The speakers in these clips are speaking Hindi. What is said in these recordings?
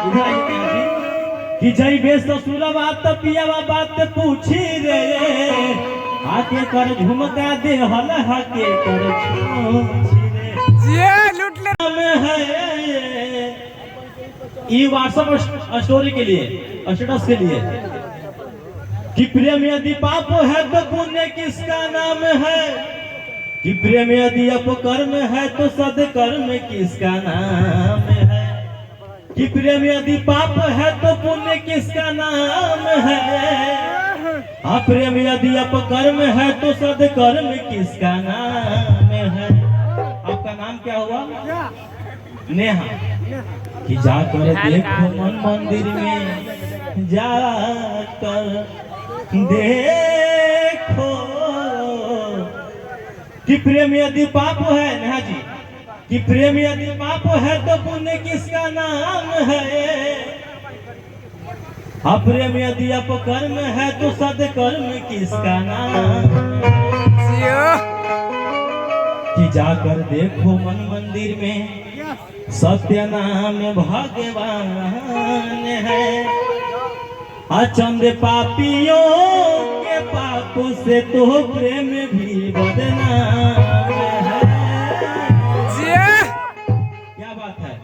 इधर आइए कि जई बे ससुरवा त पियावा बात पूछी रे आके कर झुमका दे हल हके कर छूछी रे ये लूट ले में है ये व्हाट्सएप स्टोरी के लिए स्टेटस के लिए कि प्रेम यदि पाप है तो पुण्य किसका नाम है कि प्रेम यदि अपकर्म है तो सदकर्म किसका नाम है कि प्रेम यदि पाप है तो पुण्य किसका नाम है प्रेम यदि अपकर्म है तो सदकर्म किसका नाम है। आपका नाम क्या हुआ? नेहा। कि जाकर देखो मन मंदिर में जाकर देखो कि प्रेम यदि पाप है। नेहा जी कि प्रेम यदि पाप है तो पुण्य किसका नाम है प्रेम यदि अपकर्म है तो सदकर्म किसका नाम कि जाकर देखो मन मंदिर में सत्य नाम भगवान है चंद पापियों के पाप से तो प्रेम भी बदनाम है। क्या बात है?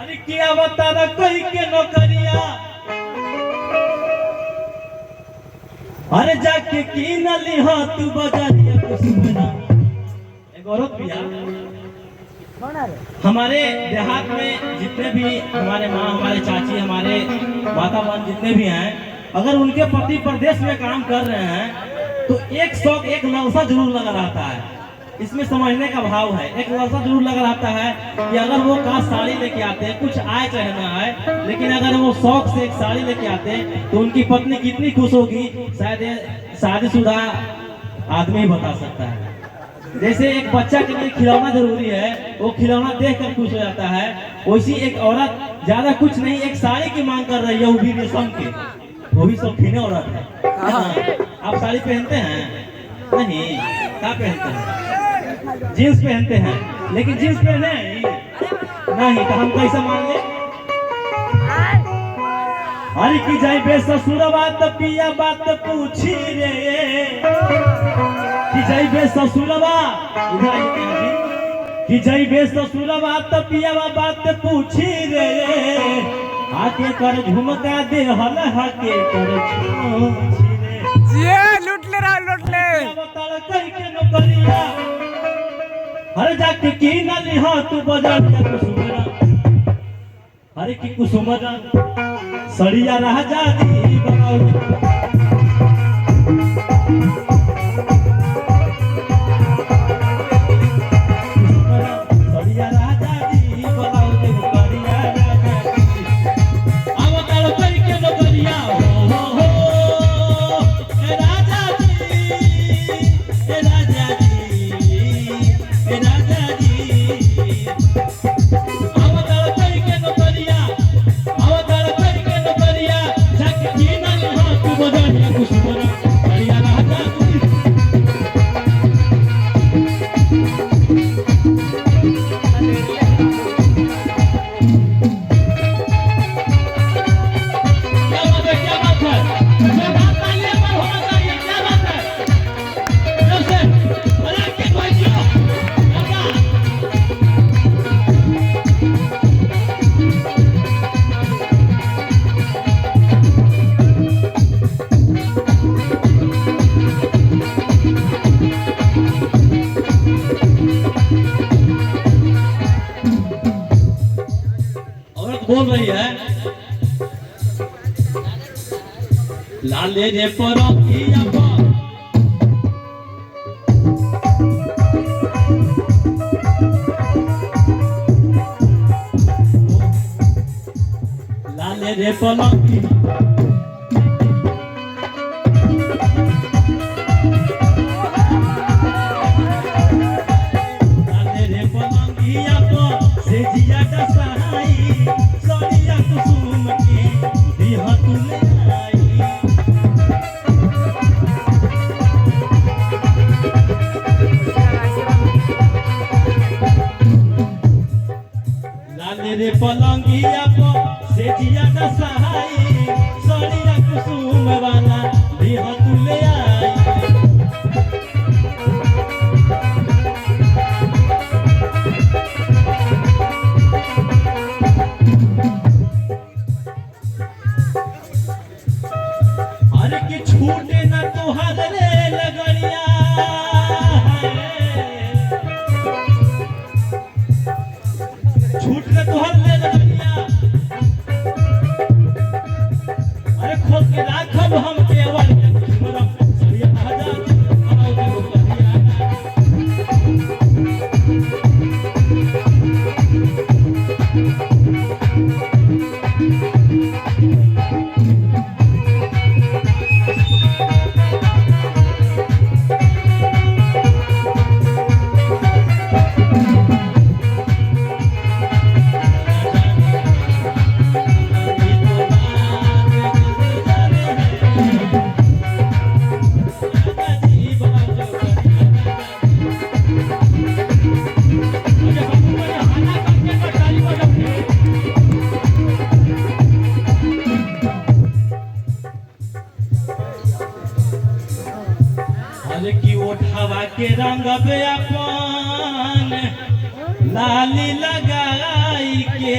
अरे क्या बता कोई के नौकरिया अरे जाके की नली हो तू बजारिया कुछ एक औरत पिया हमारे देहात में जितने भी हमारे माँ हमारे चाची हमारे वातावरण जितने भी हैं अगर उनके पति प्रदेश में काम कर रहे हैं तो एक शौक एक लालसा जरूर लगा रहता है। इसमें समझने का भाव है। एक लालसा जरूर लगा रहता है कि अगर वो काश साड़ी लेके आते हैं कुछ आए चाहे ना आए लेकिन अगर वो शौक से एक साड़ी लेके आते हैं तो उनकी पत्नी कितनी खुश होगी शायद शादीशुदा आदमी बता सकता है। जैसे एक बच्चा के लिए खिलौना जरूरी है वो खिलौना देखकर खुश हो जाता है वैसी एक औरत ज्यादा कुछ नहीं एक साड़ी की मांग कर रही है वो भी रेशम की वो भी शौकीन औरत है। आप साड़ी पहनते हैं? नहीं। क्या पहनते हैं? जींस पहनते हैं लेकिन जींस पहने नहीं तो हम कैसे मान ले? अरे की जाए बे ससुरवा त पिया बात पूछी रे कि जई बे ससुरवा इधर आइए कि जई बे ससुरवा त पियावा बात पूछी रे आके कर झुमका दे हल हके कर छूछी रे ये लूट ले रहा लूट ले बताड़ कह के नौकरिया हर जाके की नली हो तू बाजार के कुसुमरा अरे की कुसुमरा सड़िया राजा दी बनाओ बोल रही है लाले रे परोकिया लाले रे परोकिया लाले रे परोकिया से जिया का सहाई सड़िया कुसुम की दिहा तुले आई अरे पलंगिया पर से जिया का सहाई सड़िया कुसुम वाला देह तुले आई। अरे कि छूटे न तोहर रे लगड़िया छूट न तोहर रे लगड़िया। अरे खोल के राखब हम केवल सुमरम सरिया हजार बनाओ के लोकरिया। अरे की ओठवा के रंग पे अपन लाली लगाई के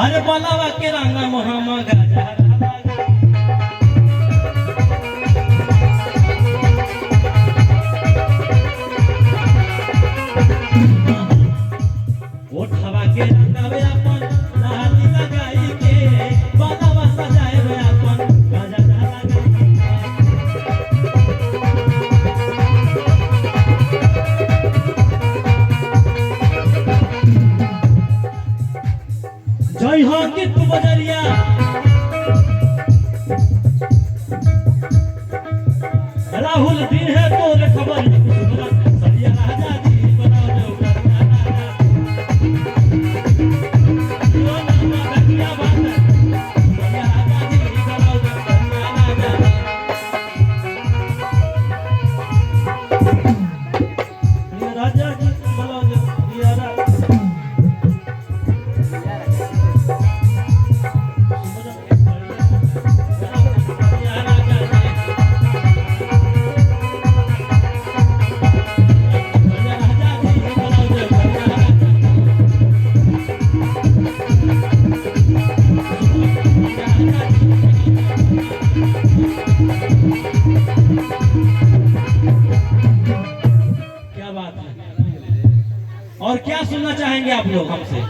अरे बलवा के रंग हम गजा ओठवा के रंग पे अपन लाली लगाई के बलवा सजाए पे अपन गजा जय हो कि तू बजरिया राहुल दिन है तोरे खबर सरिया राजा जी बनाओ क्या बात है सरिया राजा जी बनाओ राजा जी बनाओ क्या बात है। और क्या सुनना चाहेंगे आप लोग हमसे?